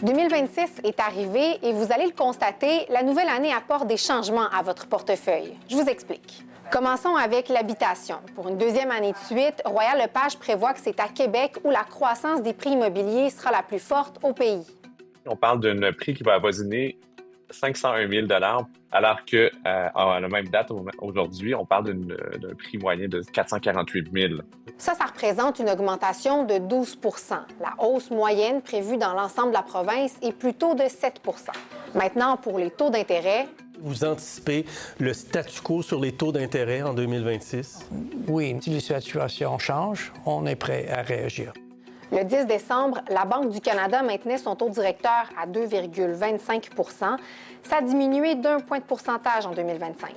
2026 est arrivé et vous allez le constater, la nouvelle année apporte des changements à votre portefeuille. Je vous explique. Commençons avec l'habitation. Pour une deuxième année de suite, Royal Lepage prévoit que c'est à Québec où la croissance des prix immobiliers sera la plus forte au pays. On parle d'un prix qui va avoisiner 501 000 alors qu'à la même date aujourd'hui, on parle d'un prix moyen de 448 000. Ça représente une augmentation de 12 %. La hausse moyenne prévue dans l'ensemble de la province est plutôt de 7 %. Maintenant, pour les taux d'intérêt, vous anticipez le statu quo sur les taux d'intérêt en 2026? Oui, si la situation change, on est prêt à réagir. Le 10 décembre, la Banque du Canada maintenait son taux directeur à 2,25 %. Ça a diminué d'1 point de pourcentage en 2025.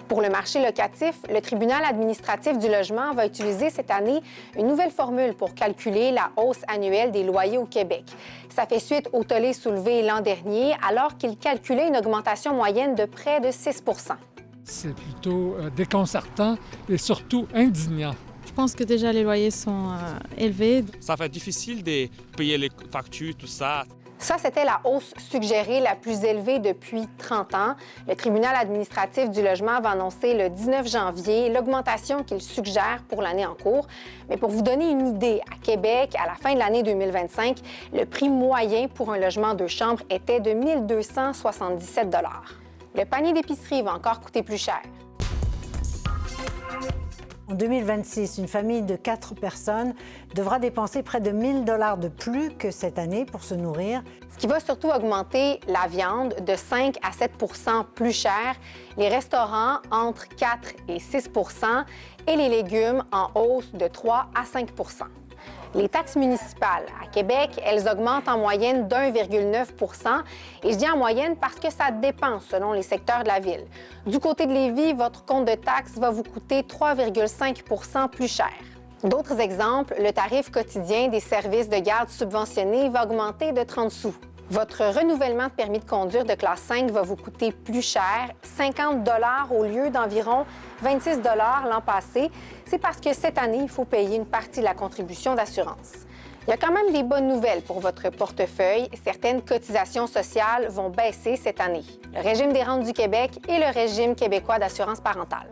Pour le marché locatif, le tribunal administratif du logement va utiliser cette année une nouvelle formule pour calculer la hausse annuelle des loyers au Québec. Ça fait suite au tollé soulevé l'an dernier, alors qu'il calculait une augmentation moyenne de près de 6 %. C'est plutôt déconcertant et surtout indignant. Je pense que déjà les loyers sont élevés. Ça va être difficile de payer les factures, tout ça. Ça, c'était la hausse suggérée la plus élevée depuis 30 ans. Le tribunal administratif du logement va annoncer le 19 janvier l'augmentation qu'il suggère pour l'année en cours. Mais pour vous donner une idée, à Québec, à la fin de l'année 2025, le prix moyen pour un logement 2 chambres était de 1 277 $. Le panier d'épicerie va encore coûter plus cher. En 2026, une famille de 4 personnes devra dépenser près de 1 000 $ de plus que cette année pour se nourrir. Ce qui va surtout augmenter la viande de 5 à 7 % plus cher, les restaurants entre 4 et 6 % et les légumes en hausse de 3 à 5 %. Les taxes municipales à Québec, elles augmentent en moyenne d'1,9 % et je dis en moyenne parce que ça dépend selon les secteurs de la ville. Du côté de Lévis, votre compte de taxes va vous coûter 3,5 % plus cher. D'autres exemples, le tarif quotidien des services de garde subventionnés va augmenter de 30 sous. Votre renouvellement de permis de conduire de classe 5 va vous coûter plus cher, 50 $ au lieu d'environ 26 $ l'an passé. C'est parce que cette année, il faut payer une partie de la contribution d'assurance. Il y a quand même des bonnes nouvelles pour votre portefeuille. Certaines cotisations sociales vont baisser cette année. Le régime des rentes du Québec et le régime québécois d'assurance parentale.